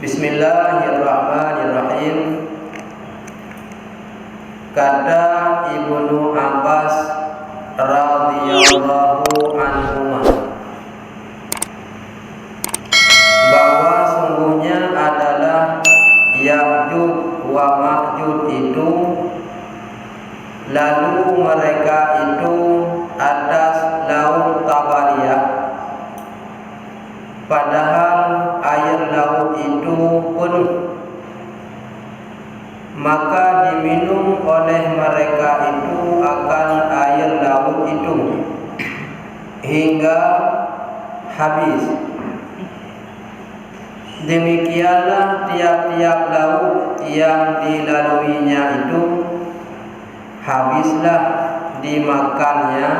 Bismillahirrahmanirrahim. Kata Ibnu Abbas radhiyallahu anhuma bahwa sungguhnya adalah Ya'juj wa Ma'juj itu, lalu mereka itu atas laut Tabariyah, padahal air laut itu penuh. Maka diminum oleh mereka itu akan air laut itu hingga habis. Demikianlah tiap-tiap laut yang dilaluinya itu habislah dimakannya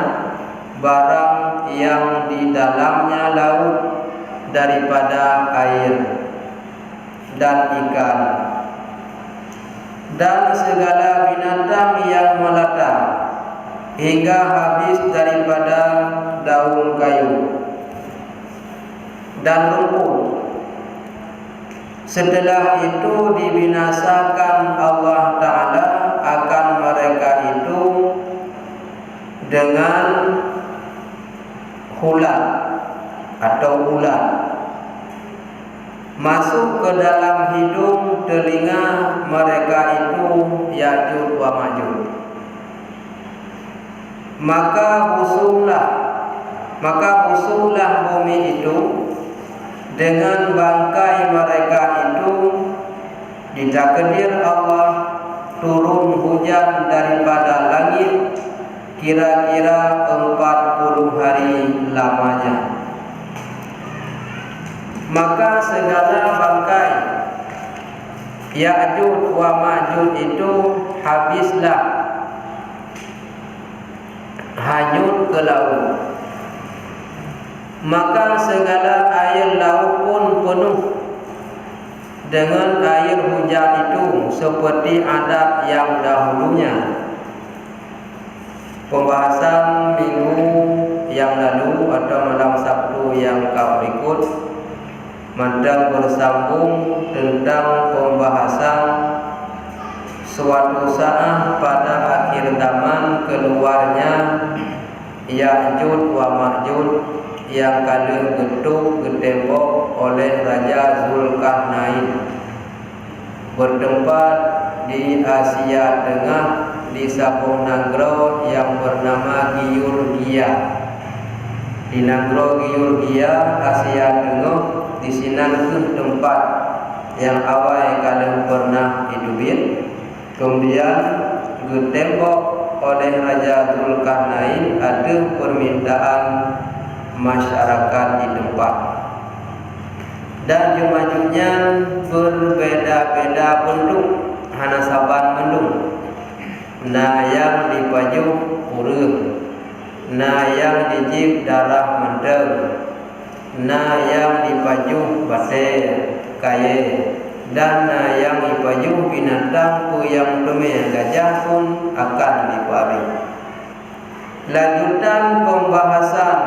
barang yang di dalamnya laut daripada air dan ikan dan segala binatang yang melata hingga habis daripada daun kayu dan rumput. Setelah itu dibinasakan Allah Ta'ala akan mereka itu dengan hulat atau ulat masuk ke dalam hidung telinga mereka itu, Ya'juj wa Ma'juj. Maka busuklah bumi itu dengan bangkai mereka itu. Ditakdir Allah turun hujan daripada langit kira-kira 40 hari lamanya. Maka segala bangkai Ya'juj wa Ma'juj itu habislah hanyut ke laut. Maka segala air laut pun penuh dengan air hujan itu seperti adat yang dahulunya. Pembahasan minggu yang lalu atau malam Sabtu yang berikut mandang bersambung tentang pembahasan suatu saat pada akhir zaman keluarnya Ya'juj wa Ma'juj yang kala gedung getembok oleh Raja Zulkarnain, bertempat di Asia Tengah di sebuah negara yang bernama Georgia. Di negara Georgia Asia Tengah, di sini itu tempat yang awal kalian pernah hidupin. Kemudian ditembok oleh Raja Zulkarnain, ada permintaan masyarakat di tempat, dan jumajuknya berbeda-beda bentuk, hana saban mendung. Nah yang dipaju urang, nah yang dijib darah mendem, nah yang dipaju bate kaye, dan nah yang dipaju binatang yang demi gajah pun akan dipari. Lanjutan pembahasan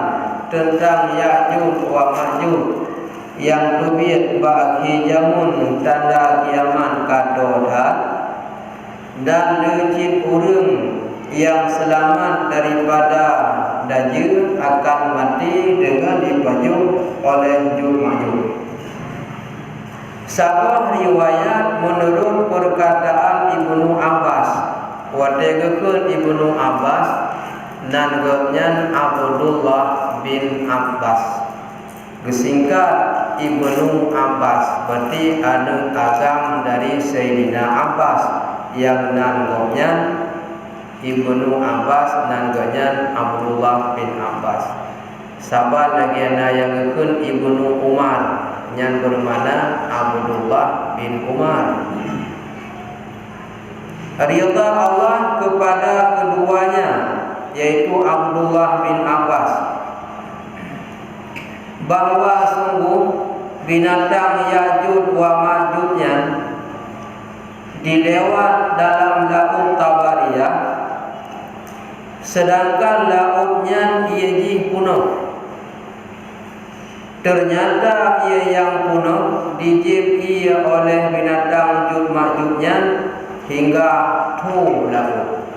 tentang Ya'juj wa Ma'juj yang tubit bagi jamun tanda kiamat kadodan, dan lecit urang yang selamat daripada dajjal akan mati dengan dipaju oleh Ya'juj Ma'juj. Sebuah riwayat menurut perkataan Ibnu Abbas, wategekeun Ibnu Abbas nanggapnya Abdullah bin Abbas, gesingkat Ibnu Abbas, berarti anu agam dari Sayyidina Abbas, yang nanggapnya Ibnu Abbas nanggapnya Abdullah bin Abbas. Sahabat lagi yang ngekun Ibnu Umar yang bermana Abdullah bin Umar. Ridha Allah kepada keduanya, yaitu Abdullah bin Abbas, bahwa sungguh binatang Ya'juj wa Ma'jujnya dilewat dalam laut Tabariyah, sedangkan lautnya ia penuh. Ternyata ia yang punah dijib ia oleh binatang jud majudnya hingga tu laut.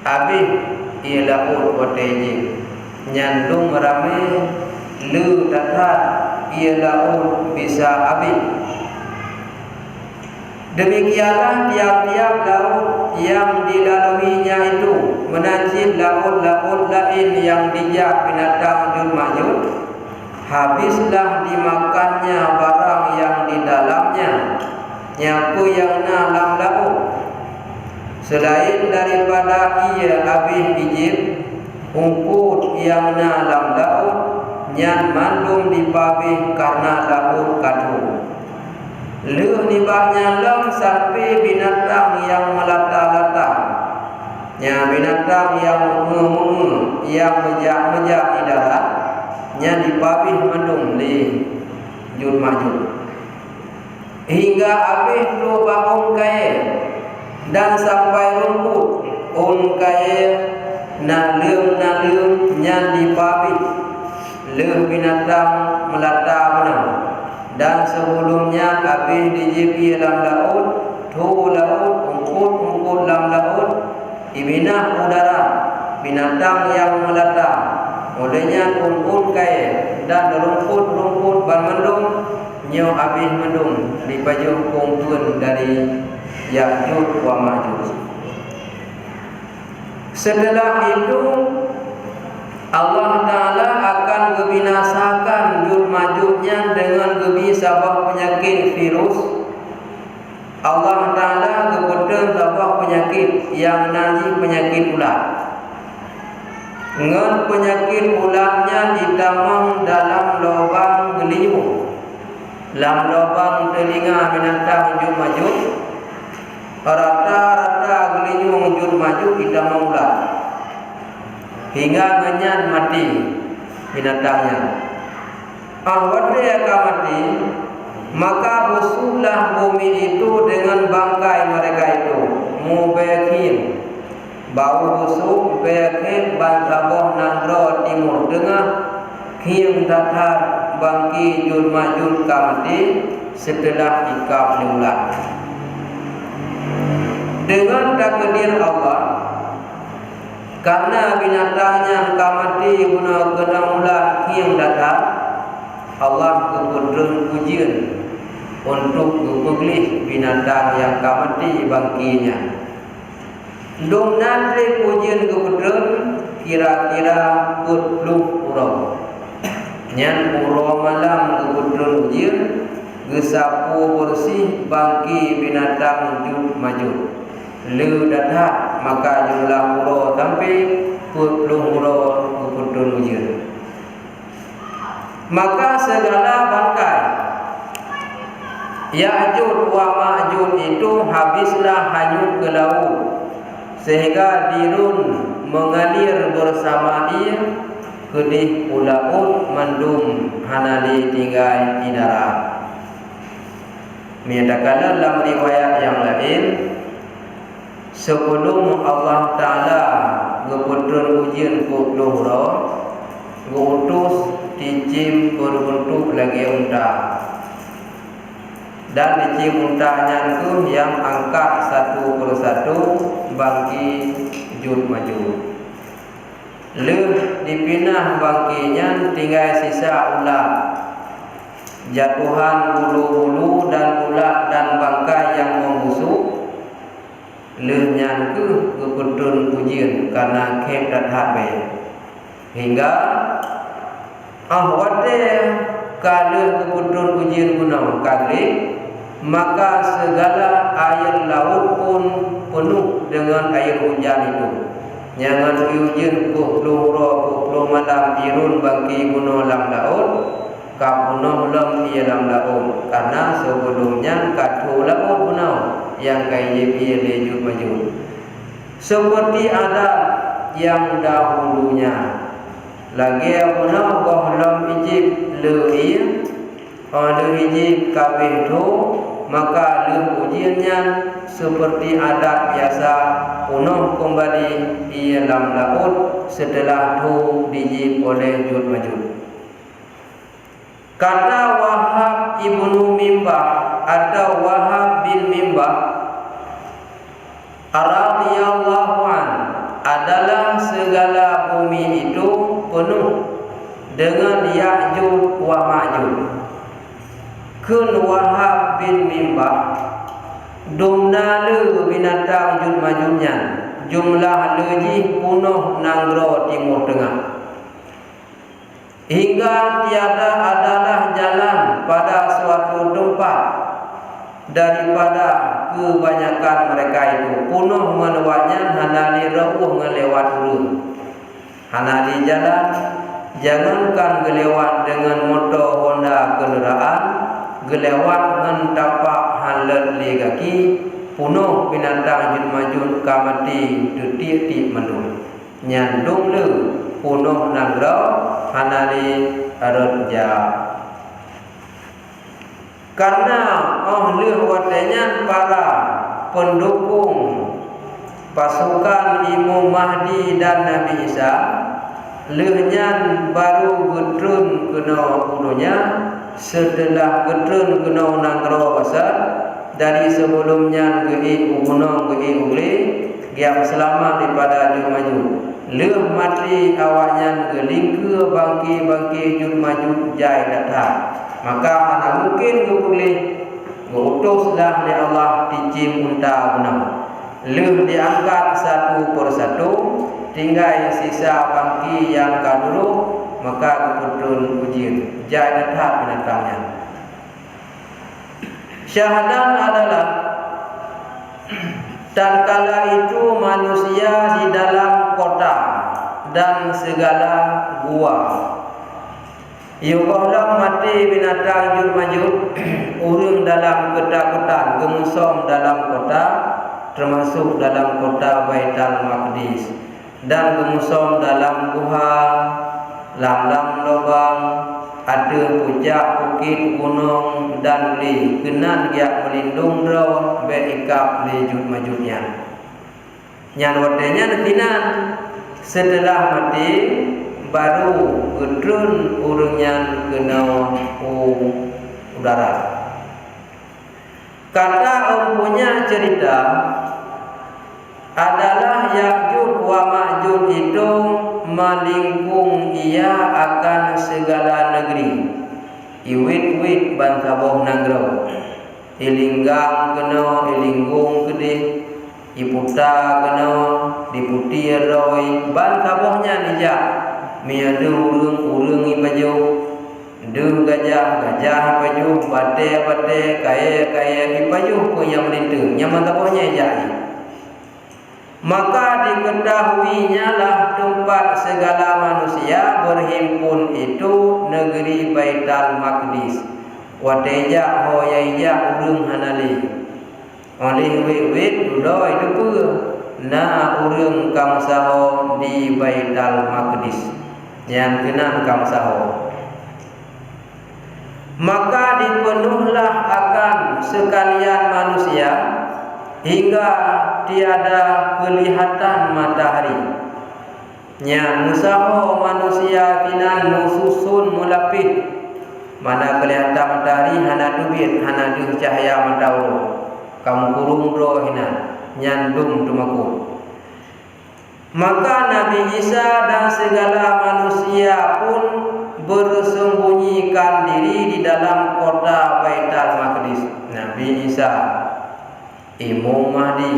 Habis ia laut otejib nyandung rame lu tatat ia laut bisa habis. Demikianlah tiap-tiap laut yang dilaluinya itu menanjib laut-laut lain yang dijak binatang jud majud. Habislah dimakannya barang yang di dalamnya, nyapu yang dalam laut. Selain daripada ia habis dijib ungkut yang dalam laut, nyan mandum dipabih karena laut katu. Leuh nibahnya lem sampai binatang yang melata-lata, nya binatang yang mengu yang mejak-mejak di darat, nya dipabih mendung di jud majud. Hingga habis tu bangun kaya dan sampai rumput un kaya nalung nya dipabih leuh binatang melata benang. Dan sebelumnya habis dijibi dalam laut, tu laut, ungkut dalam laut, ibinah udara, binatang yang melata, olehnya ungkut kaya dan rumput bermendung, nyo habis mendung di baju kumpul dari Ya'juj wa Ma'juj. Setelah itu Allah Ta'ala akan membinasakan jud majudnya dengan gebi sabah penyakit virus. Allah Ta'ala kebetulan sabah penyakit yang nanti penyakit ulat. Dengan penyakit ulatnya ditamang dalam lubang geliung, dalam lubang telinga binatang jud majud. Rata-rata geliung jud majud ditamang ulat hingga ngenyan mati binatangnya. Awalnya akan mati, maka busuklah bumi itu dengan bangkai mereka itu. Mubayakin bau busuk bayakin bantaboh nandro timur tengah kim tatar bangki jud majud kamati setelah ikap liulat. Dengan takdir Allah, karena binatangnya kamati guna kena ulat yang datang, Allah kebetulan ujian untuk menguglih binatang yang kamati bangkinya. Dom nanti ujian kebetulan kira-kira 40 urang. Nyan urang malam kebetulan ujian gesapu bersih bangki binatang jud majud. Lu datang maka jumlah huruf sampai 40 huruf kebetulan ujian. Maka segala bangkai Ya'juj wa Ma'juj itu habislah hanyut ke laut, sehingga dirun mengalir bersama ia kedih laut mandum hanali tinggal di darat. Menyatakan dalam riwayat yang lain, sebelum Allah Ta'ala kebetulan ujian 40 huruf, ngutus dijim berbentuk lagi unta. Dan dijim untanya itu yang angkat satu persatu bangki jud majud. Leuh dipinah bangkinya tinggal sisa ulat, jatuhan bulu-bulu dan ulat dan bangkai yang membusuk. Leuhnya itu kebetulan ujian karena kem dan hatbe. Hingga ahwate kalau kebetulan ujian guna kali, maka segala air laut pun penuh dengan air hujan itu. Jangan ujian pukul malam irun bangki guna lam laut, kapunoh lam ia lam laut. Karena sebelumnya katu laut guna yang kaya pilih jud majud. Seperti ada yang dahulunya. Lagi guna bahlam ijib leuir, ijib kabeh tu, maka leuh ujiannya seperti adat biasa punuh kembali ia dalam laut setelah tu dijib oleh jud majud. Kata Wahab ibnu Mimbah atau Wahab bin Mimbah radhiyallahu an, adalah segala bumi itu penuh dengan Ya'juj wa Ma'juj. Kun Wahab bin Mimbah dumnale binatang Ya'juj Ma'jujnya jumlah lejih punuh nanggro timur tengah, hingga tiada adalah jalan pada suatu tempat daripada kebanyakan mereka itu punuh melewatnya hanali rauh ngelewat urun. Hanali jalan, jangankan gelewat dengan motor Honda kenderaan, gelewat dengan tapak halat legaki punuh binatang Ya'juj Ma'juj kamati detik menung nyandung le punuh nanggro hanali arja. Karena oleh watanya para pendukung pasukan Imam Mahdi dan Nabi Isa, lehnya baru gedrun kena udunya setelah gedrun kena nanggro besar. Dari sebelumnya gei ugunong gei uli yang selama daripada Ya'juj Ma'juj leh mati awaknya gelingke bangki Ya'juj Ma'juj jai datang, maka ana mungkin boleh ngutuslah oleh Allah dicim unta benam leh diangkat satu persatu, tinggal yang sisa bangki yang kadulu maka kebetulan ujian jai datang binatangnya. Syahadat adalah tatkala itu manusia di dalam kota dan segala gua. Yuqalam mati binatang Ya'juj Ma'juj urang dalam kota-kota, gemusom dalam kota termasuk dalam kota Baitul Maqdis, dan gemusom dalam gua, lam-lam lubang, ada puncak bukit gunung dan li kenan dia melindung roh beikap li Ya'juj Ma'jujnya. Nyan watenya netinan setelah mati baru gedrun urangnya kena udara. Kata empunya cerita adalah Ya'juj wa Ma'juj itu melingkung ia akan segala negeri. Iwit-wit bantaboh nanggro, ilinggang kena ilinggung gede, iputa kena diputi roi bantabohnya nijak miade urang ipaju, de gajah ipaju, bate kaya ipaju pun yang melintang yang bantabohnya ijak. Maka diketahuinya lah tempat segala manusia berhimpun itu negeri Baitul Maqdis. Wateja hoyaija urang hanali. Oleh wit dulu itu pun na urang kamsaho di Baitul Maqdis. Yang kenal kamsaho. Maka dipenuhlah akan sekalian manusia hingga tiada kelihatan matahari. Nya musaho manusia kinan mususun mulapih, mana kelihatan matahari hana tubit hana duh cahaya matahari. Kamu kurung roh hina nyandung tumaku. Maka Nabi Isa dan segala manusia pun bersembunyikan diri di dalam kota Baitul Maqdis. Nabi Isa, Imam Mahdi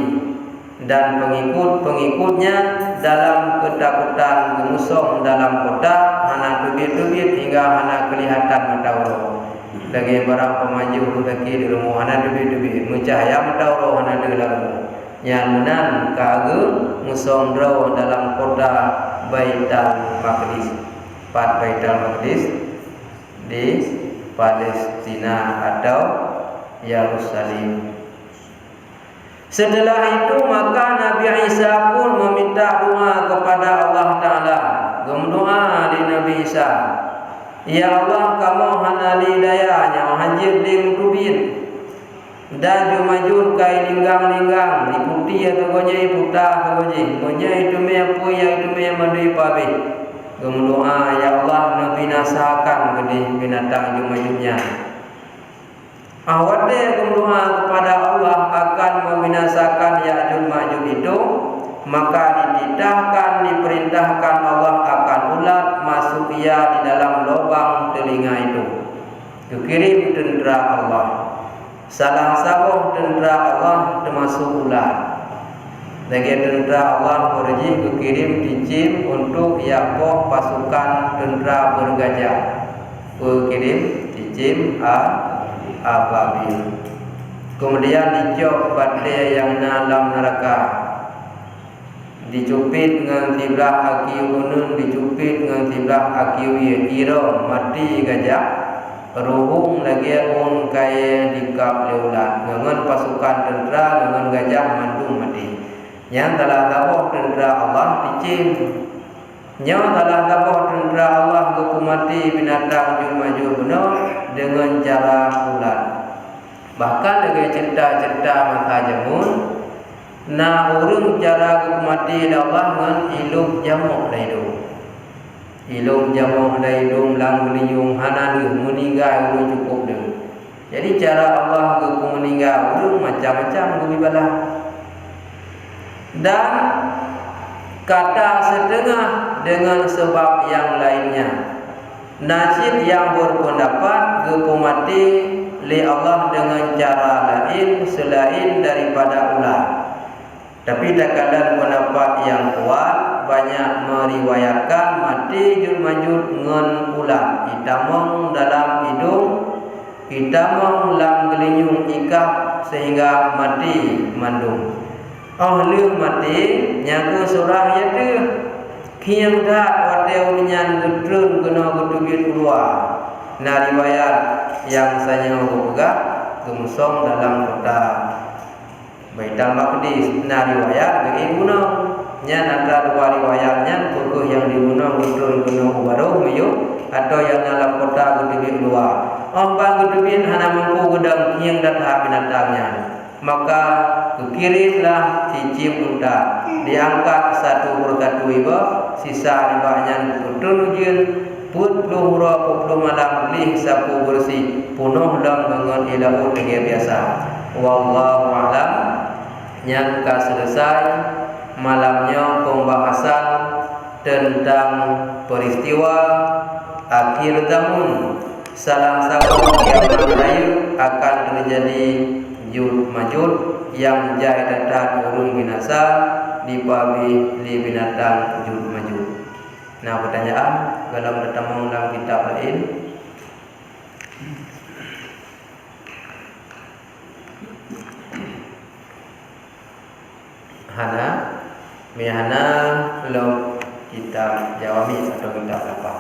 dan pengikut-pengikutnya dalam ketakutan gemusom dalam kota hana tubit-tubit hingga hana kelihatan matahari. Lagi barang pemaju kaki di rumah hana tubit-tubit mencahaya matahari hana dalam yang menan kage musom draw dalam kota Baitul Maqdis. Pat Baitul Maqdis di Palestina atau Yerusalem. Setelah itu maka Nabi Isa pun meminta doa kepada Allah Ta'ala. Berdoa di Nabi Isa, ya Allah, kamu hanali dayanya hanjir di mutubin dan jumajur kai linggang-linggang diputi atau gonya iputa atau gonya itu me apu ya itu me mandui pabe Gemudoa ya Allah nabinasakan gede binatang jumajumnya. Awade gemudoa kepada Allah akan membinasakan Ya'juj Ma'juj itu, maka diperintahkan Allah akan ulat masuk ia di dalam lubang telinga itu. Dikirim tentera Allah. Salah satu tentera Allah termasuk ulat. Lagi tentera Allah berji dikirim dicim untuk yakoh pasukan tentera bergajah. Dikirim dicim ababil. Kemudian dicok badai yang dalam neraka. Dicupit dengan tiblah aki unun, dicupit dengan tiblah aki iro mati gajah. Ruhung lagi un kaya dikap leulat. Dengan pasukan tentera dengan gajah mandung mati. Yang telah tabuh tentera Allah dicim. Yang telah tabuh tentera Allah hukumati binatang jumaju benar dengan cara ulat. Bahkan lagi cerita-cerita mata jamun, na urung cara hukumati Allah dengan ilum jamuk daidu. Ilum jamuk daidu lang liyung hanan meninggal urung cukup dia. Jadi cara Allah hukum meninggal urung macam-macam gubibalah. Dan kata setengah dengan sebab yang lainnya. Najib yang berpendapat hukumati li Allah dengan cara lain selain daripada ular. Tapi terkadang pendapat yang kuat banyak meriwayatkan mati Ya'juj Ma'juj dengan ular. Hitamong dalam hidung, hitamong dalam gelinyung ikat sehingga mati mandung. Lương mati nyaku surah ya tu kiam dah wadeu menyan gudrun kena gudubit keluar. Nah riwayat yang saya buka gemsong dalam kota Baitul Maqdis. Nah riwayat ke Ibnu nya antara dua riwayatnya buku yang dibunuh gudrun kena baru meyu atau yang dalam kota gudubit keluar. Bang gudubit hana mampu gudang kiam datang binatangnya. Maka dikirimlah cicim unta, diangkat satu persatu iba, sisa ribanya betul ujian, putlu hura putlu malam lih sapu bersih, penuh dalam dengan ilahu dengan biasa. Wallahu a'lam. Yang selesai malamnya pembahasan tentang peristiwa akhir zaman. Salah satu yang terakhir akan terjadi Ya'juj Ma'juj yang jai datang urung binasa di babi li binatang Ya'juj Ma'juj. Nah pertanyaan dalam bertemu dalam kitab lain. Hana mihana lo kitab Jawami atau kitab apa?